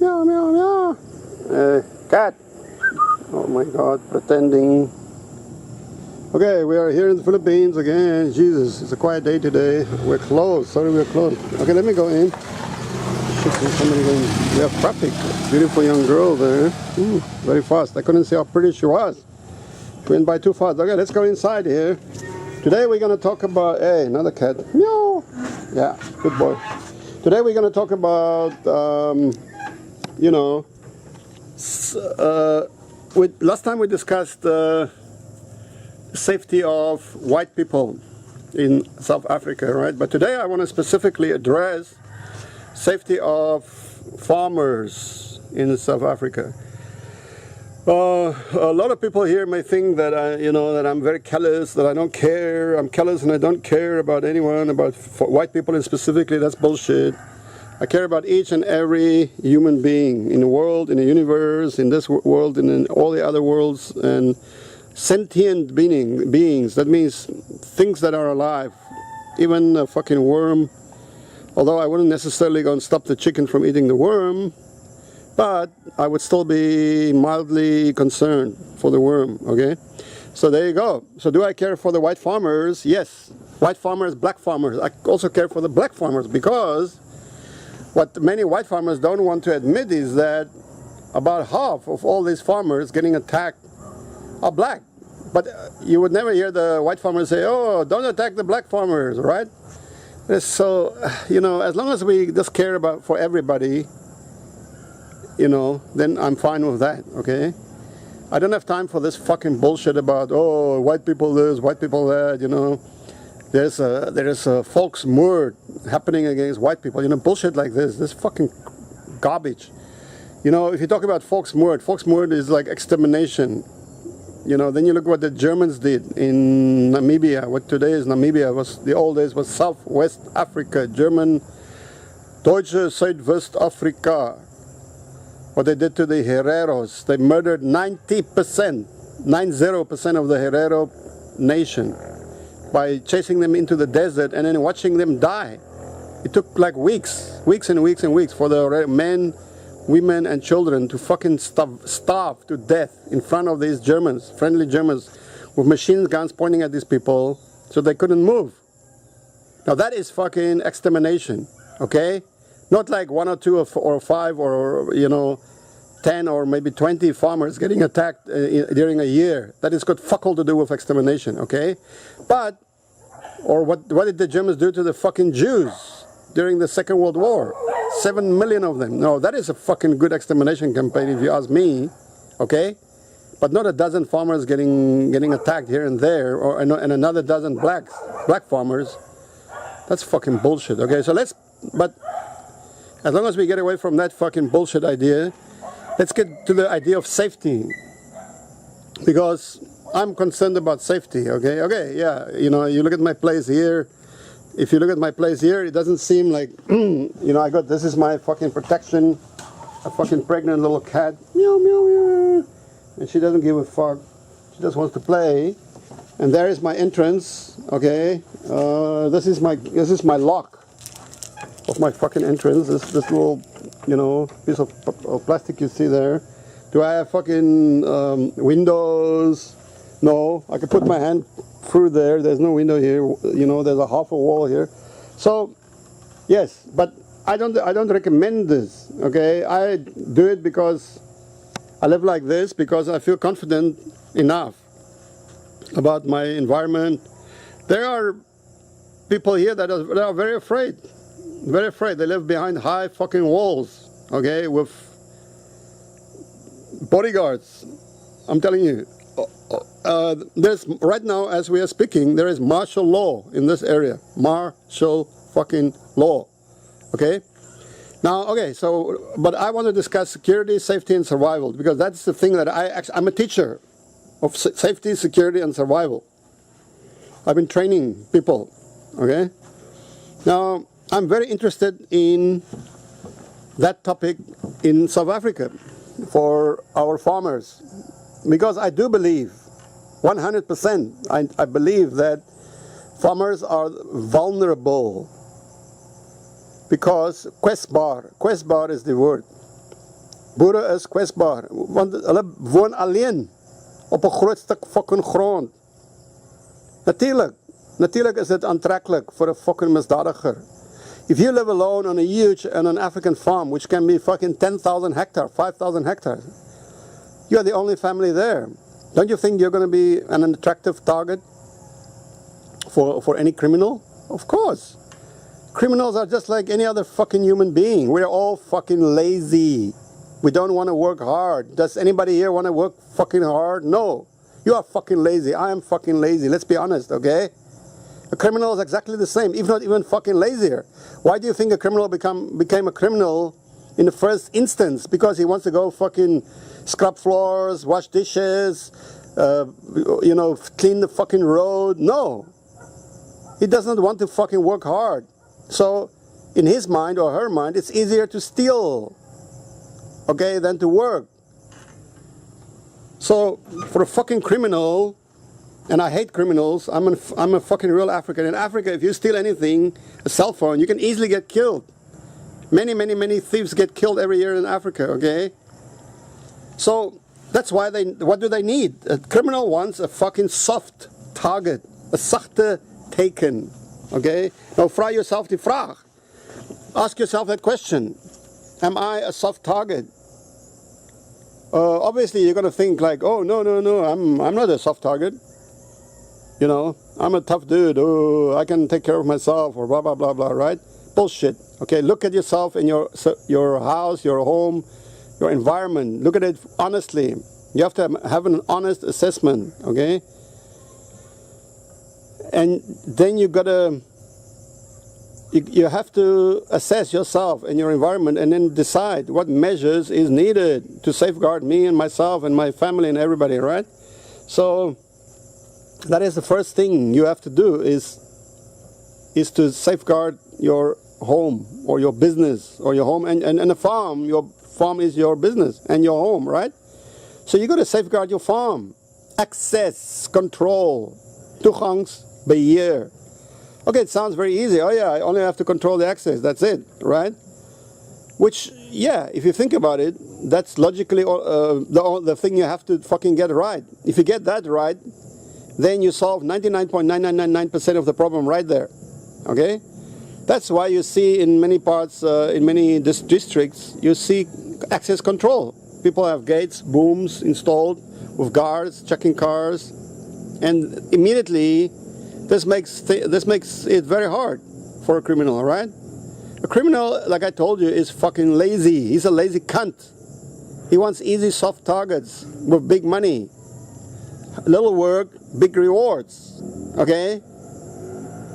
Meow, meow, meow. Cat. Oh my God, pretending. Okay, we are here in the Philippines again. Jesus, it's a quiet day today. We're closed. Sorry, we're closed. Okay, let me go in. Shit, there's somebody going. We have traffic. Beautiful young girl there. Ooh, very fast. I couldn't see how pretty she was. She went by too fast. Okay, let's go inside here. Today we're going to talk about... Hey, another cat. Meow. Yeah, good boy. Today we're going to talk about, you know, last time we discussed safety of white people in South Africa, right? But today I want to specifically address safety of farmers in South Africa. A lot of people here may think that that I'm very callous, that I don't care. I'm callous and I don't care about anyone, about white people specifically. That's bullshit. I care about each and every human being in the world, in the universe, in this world, and in all the other worlds, and sentient beings. That means things that are alive, even a fucking worm. Although I wouldn't necessarily go and stop the chicken from eating the worm, but I would still be mildly concerned for the worm, okay? So there you go. So do I care for the white farmers? Yes. White farmers, black farmers. I also care for the black farmers, because what many white farmers don't want to admit is that about half of all these farmers getting attacked are black. But you would never hear the white farmers say, oh, don't attack the black farmers, right? So, as long as we just care for everybody, then I'm fine with that, okay? I don't have time for this fucking bullshit about, oh, white people this, white people that, There is a folksmoord happening against white people, bullshit like this fucking garbage. If you talk about folksmoord is like extermination. Then you look what the Germans did in Namibia. What today is Namibia, the old days was Southwest Africa, German, Deutsche Südwestafrika. What they did to the Hereros, they murdered 90% of the Herero nation by chasing them into the desert and then watching them die. It took like weeks and weeks and weeks for the men, women and children to fucking starve to death in front of these Germans, friendly Germans, with machine guns pointing at these people so they couldn't move. Now that is fucking extermination, okay? Not like 1 or 2 or 5 or 10 or maybe 20 farmers getting attacked during a year. That has got fuck all to do with extermination, okay? But, or what did the Germans do to the fucking Jews during the Second World War? 7 million of them. No, that is a fucking good extermination campaign if you ask me, okay? But not a dozen farmers getting attacked here and there, and another dozen black farmers. That's fucking bullshit, okay? But as long as we get away from that fucking bullshit idea, let's get to the idea of safety. Because I'm concerned about safety, okay? Okay, yeah, you look at my place here. If you look at my place here, it doesn't seem like, this is my fucking protection. A fucking pregnant little cat. Meow, meow, meow. And she doesn't give a fuck. She just wants to play. And there is my entrance, okay? This is my lock of my fucking entrance. This little, piece of plastic you see there. Do I have fucking windows? No. I can put my hand through there. There's no window here. There's a half a wall here. So, yes, but I don't recommend this, okay? I do it because I live like this, because I feel confident enough about my environment. There are people here that are very afraid. Very afraid. They live behind high fucking walls, okay, with bodyguards. I'm telling you. There's right now, as we are speaking, there is martial law in this area. Martial fucking law. Okay? Now, okay, but I want to discuss security, safety, and survival, because that's the thing that I'm a teacher of safety, security, and survival. I've been training people, okay? Now, I'm very interested in that topic in South Africa for our farmers, because I do believe, 100%, I believe that farmers are vulnerable because Questbar is the word. Boere is kwesbaar, want hulle woon alleen op 'n groot stuk fucking grond. Natuurlijk is dit aantreklik vir 'n fucking misdadiger. If you live alone on a huge and an African farm, which can be fucking 10,000 hectares, 5,000 hectares, you're the only family there. Don't you think you're going to be an attractive target for any criminal? Of course. Criminals are just like any other fucking human being. We're all fucking lazy. We don't want to work hard. Does anybody here want to work fucking hard? No. You are fucking lazy. I am fucking lazy. Let's be honest, okay? A criminal is exactly the same, if not even fucking lazier. Why do you think a criminal became a criminal in the first instance? Because he wants to go fucking scrub floors, wash dishes, clean the fucking road. No. He doesn't want to fucking work hard. So, in his mind or her mind, it's easier to steal, okay, than to work. So, for a fucking criminal, and I hate criminals, I'm a fucking real African. In Africa, if you steal anything, a cell phone, you can easily get killed. Many thieves get killed every year in Africa, okay? So, that's why what do they need? A criminal wants a fucking soft target, a sachte teken, okay? Now, vra yourself die vraag. Ask yourself that question. Am I a soft target? Obviously, you're going to think like, oh, no, I'm not a soft target. You know, I'm a tough dude. Oh, I can take care of myself or blah, blah, blah, blah, right? Bullshit. Okay, look at yourself and your house, your home, your environment. Look at it honestly. You have to have an honest assessment, okay? And then you have to assess yourself and your environment and then decide what measures is needed to safeguard me and myself and my family and everybody, right? So that is the first thing you have to do is to safeguard your home or your business or your home and a farm. Your farm is your business and your home, right? So you got to safeguard your farm. Access, control, toegangsbeheer. Okay, it sounds very easy. Oh yeah, I only have to control the access. That's it, right? Which, yeah, if you think about it, that's logically the thing you have to fucking get right. If you get that right, then you solve 99.9999% of the problem right there. Okay? That's why you see in many parts, in many districts, you see access control. People have gates, booms installed with guards checking cars, and immediately this makes it very hard for a criminal, right? A criminal, like I told you, is fucking lazy. He's a lazy cunt. He wants easy, soft targets with big money. Little work, big rewards. Okay?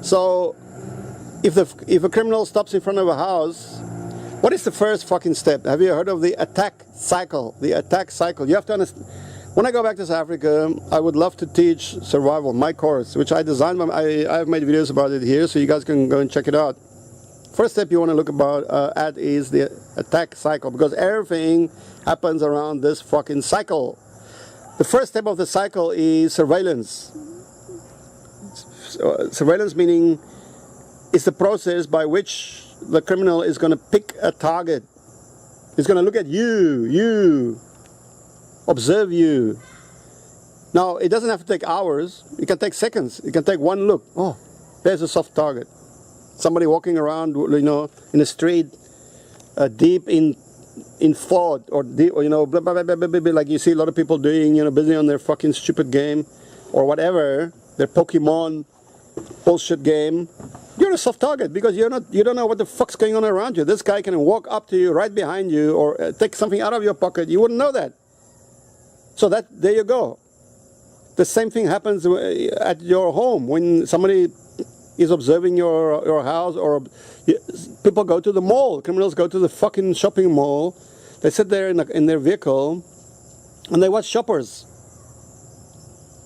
So, if a criminal stops in front of a house, what is the first fucking step? Have you heard of the attack cycle? The attack cycle. You have to understand. When I go back to South Africa, I would love to teach survival, my course, which I designed. I've made videos about it here, so you guys can go and check it out. First step you want to look at is the attack cycle, because everything happens around this fucking cycle. The first step of the cycle is surveillance. Surveillance meaning it's the process by which the criminal is going to pick a target. He's going to look at you, observe you. Now, it doesn't have to take hours. It can take seconds. It can take one look. Oh, there's a soft target. Somebody walking around, you know, in the street, deep in thought, or deep, or, you know, blah, blah, blah, blah, blah, blah, like you see a lot of people doing, you know, busy on their fucking stupid game, or whatever, their Pokemon bullshit game. You're a soft target because you don't know what the fuck's going on around you. This guy can walk up to you, right behind you, or take something out of your pocket. You wouldn't know that. So there you go. The same thing happens at your home when somebody is observing your house, or people go to the mall. Criminals go to the fucking shopping mall. They sit there in their vehicle and they watch shoppers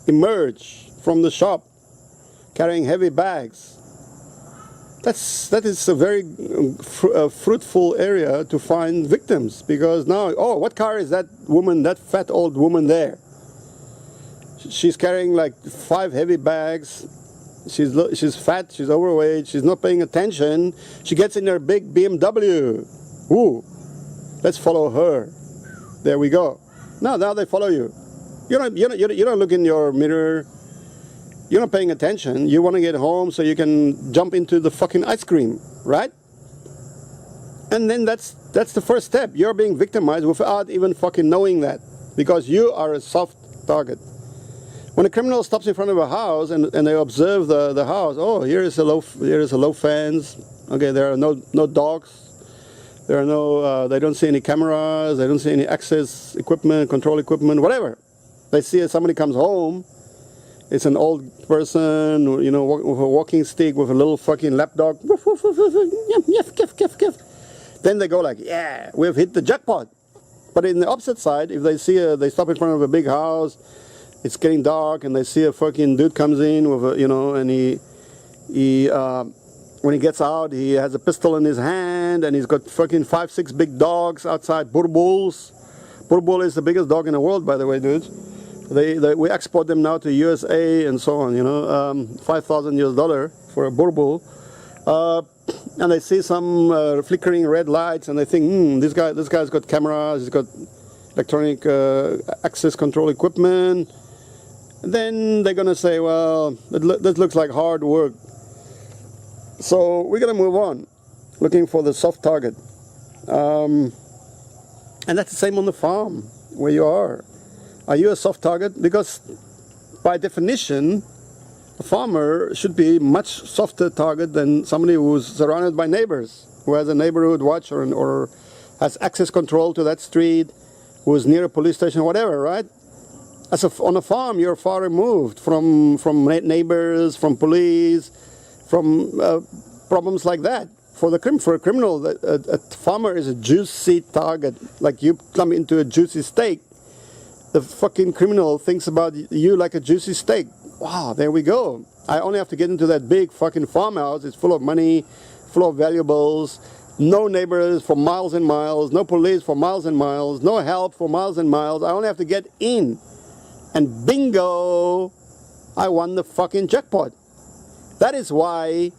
emerge from the shop carrying heavy bags. That is a very fruitful area to find victims, because now, oh, what car is that woman, that fat old woman there? She's carrying like 5 heavy bags. She's fat, she's overweight, she's not paying attention. She gets in her big BMW. Ooh, let's follow her. There we go. Now they follow you. You don't look in your mirror. You're not paying attention. You want to get home so you can jump into the fucking ice cream, right? And then that's the first step. You're being victimized without even fucking knowing that, because you are a soft target. When a criminal stops in front of a house and they observe the house, oh, here is a low fence. Okay, there are no dogs. There are no. They don't see any cameras. They don't see any access equipment, control equipment, whatever. They see somebody comes home. It's an old person, with a walking stick with a little fucking lapdog. Then they go like, yeah, we've hit the jackpot. But in the opposite side, if they stop in front of a big house, it's getting dark, and they see a fucking dude comes in with and when he gets out, he has a pistol in his hand, and he's got fucking 5-6 big dogs outside, burbuls. Burbul is the biggest dog in the world, by the way, dudes. We export them now to USA and so on, $5,000 for a burbul. And they see some flickering red lights, and they think, this guy's got cameras, he's got electronic access control equipment. And then they're gonna say, well, this looks like hard work. So we're gonna move on, looking for the soft target. And that's the same on the farm where you are. Are you a soft target? Because by definition, a farmer should be much softer target than somebody who's surrounded by neighbors, who has a neighborhood watch or has access control to that street, who is near a police station, whatever, right? On a farm, you're far removed from neighbors, from police, from problems like that. For a criminal, a farmer is a juicy target. Like you come into a juicy steak, the fucking criminal thinks about you like a juicy steak. Wow, there we go. I only have to get into that big fucking farmhouse. It's full of money, full of valuables, no neighbors for miles and miles, no police for miles and miles, no help for miles and miles. I only have to get in. And bingo, I won the fucking jackpot. That is why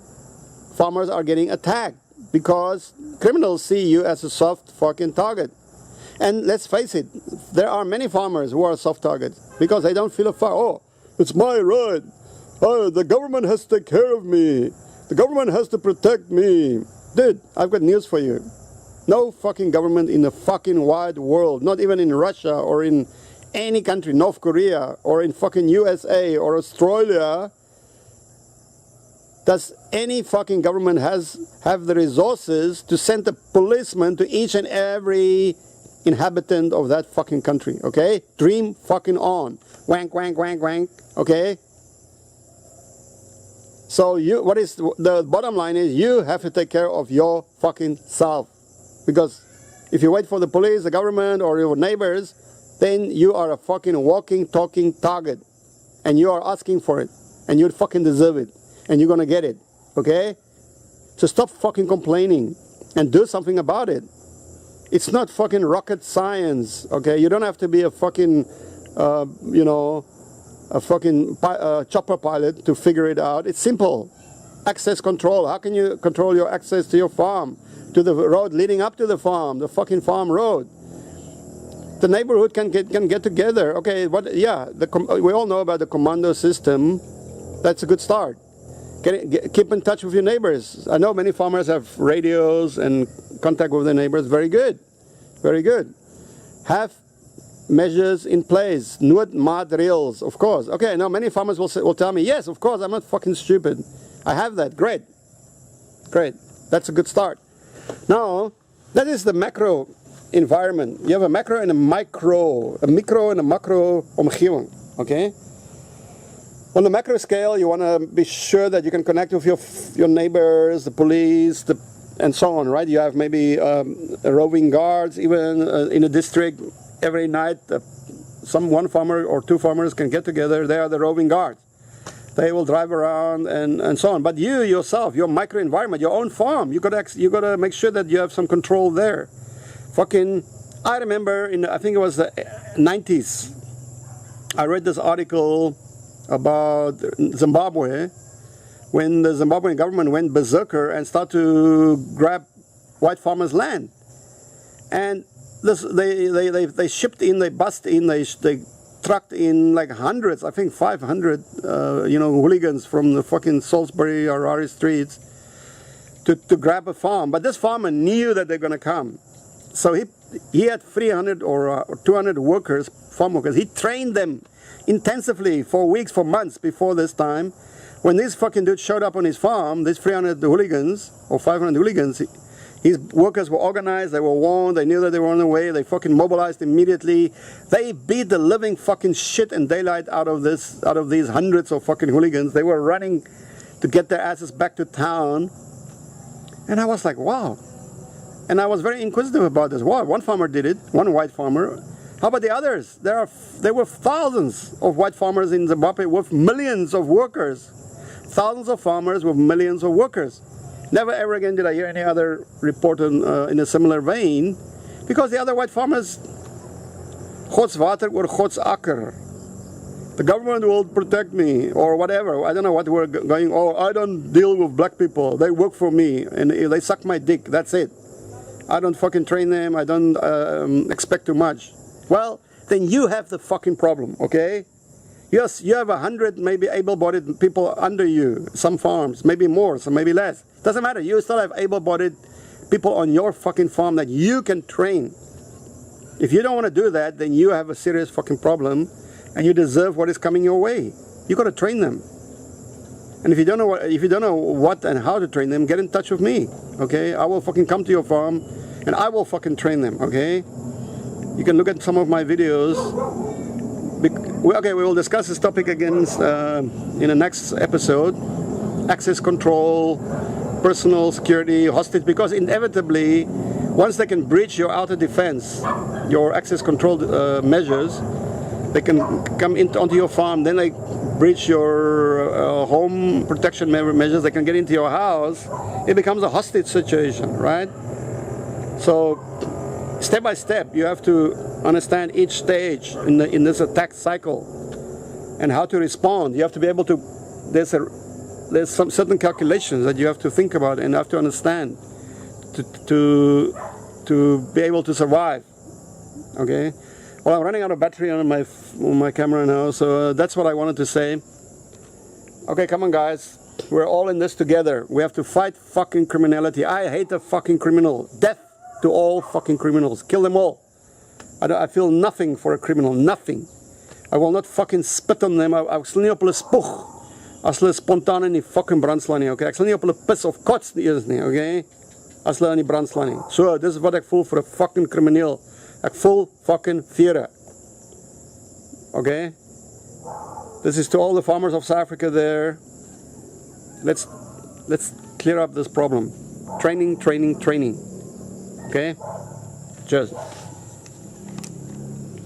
farmers are getting attacked, because criminals see you as a soft fucking target. And let's face it, there are many farmers who are soft targets because they don't feel a fire. Oh, it's my right. Oh, the government has to take care of me. The government has to protect me. Dude, I've got news for you. No fucking government in the fucking wide world, not even in Russia or in any country, North Korea or in fucking USA or Australia, does any fucking government have the resources to send a policeman to each and every inhabitant of that fucking country, okay? Dream fucking on. Wank, wank, wank, wank, okay? So the bottom line is you have to take care of your fucking self. Because if you wait for the police, the government, or your neighbors, then you are a fucking walking, talking target. And you are asking for it. And you fucking deserve it. And you're gonna get it, okay? So stop fucking complaining and do something about it. It's not fucking rocket science, okay? You don't have to be a fucking, chopper pilot to figure it out. It's simple. Access control. How can you control your access to your farm, to the road leading up to the farm, the fucking farm road? The neighborhood can get together. Okay, we all know about the commando system. That's a good start. Keep in touch with your neighbors. I know many farmers have radios and contact with their neighbors. Very good. Very good. Have measures in place. Nuot mad drills, of course. Okay, now many farmers will tell me, yes, of course, I'm not fucking stupid. I have that. Great. Great. That's a good start. Now, that is the macro environment. You have a macro and a micro. A micro and a macro omgeving. Okay? On the macro scale, you want to be sure that you can connect with your neighbors, the police, and so on, right? You have maybe roving guards, even in a district. Every night, one farmer or two farmers can get together. They are the roving guards. They will drive around and so on. But you yourself, your micro environment, your own farm, you gotta make sure that you have some control there. I remember I think it was the 90s. I read this article about Zimbabwe, when the Zimbabwean government went berserker and started to grab white farmers' land. And they shipped in, they bussed in, they trucked in like hundreds, I think 500, hooligans from the fucking Salisbury or Harari streets to grab a farm. But this farmer knew that they're going to come. So he had 300 or 200 workers, farm workers. He trained them intensively for weeks, for months before this time. When these fucking dudes showed up on his farm, these 300 hooligans or 500 hooligans, his workers were organized, they were warned, they knew that they were on the way, they fucking mobilized immediately. They beat the living fucking shit and daylight out of these hundreds of fucking hooligans. They were running to get their asses back to town. And I was like, wow. And I was very inquisitive about this. Wow, one farmer did it, one white farmer. How about the others? There were thousands of white farmers in Zimbabwe with millions of workers. Thousands of farmers with millions of workers. Never ever again did I hear any other report in a similar vein, because the other white farmers, God's water or God's akker. The government will protect me or whatever. I don't know what we're going. Oh, I don't deal with black people. They work for me and they suck my dick. That's it. I don't fucking train them. I don't expect too much. Well, then you have the fucking problem, okay? Yes, you have 100 maybe able-bodied people under you, some farms, maybe more, some maybe less. Doesn't matter, you still have able-bodied people on your fucking farm that you can train. If you don't want to do that, then you have a serious fucking problem and you deserve what is coming your way. You got to train them. And if you don't know what and how to train them, get in touch with me, okay? I will fucking come to your farm and I will fucking train them, okay? You can look at some of my videos. Okay, we will discuss this topic again in the next episode. Access control, personal security, hostage, because inevitably, once they can breach your outer defense, your access control measures, they can come onto your farm, then they breach your home protection measures, they can get into your house, it becomes a hostage situation, right? So, step by step, you have to understand each stage in this attack cycle and how to respond. You have to be able to, there's some certain calculations that you have to think about and have to understand to be able to survive, okay? Well, I'm running out of battery on my camera now, so that's what I wanted to say. Okay, come on guys, we're all in this together. We have to fight fucking criminality. I hate the fucking criminal. Death to all fucking criminals. Kill them all. I feel nothing for a criminal, nothing. I will not fucking spit on them. Ek sal nie op hulle spoeg as hulle spontaan in die fucking brand slaan nie, okay? Ek sal nie op hulle pis of kots eers nie, okay? As hulle in die brand slaan nie. So, dis wat ek voel vir 'n fucking krimineel. Ek voel fucking vere. Okay? This is to all the farmers of South Africa there. Let's clear up this problem. Training, training, training. Okay? Cheers.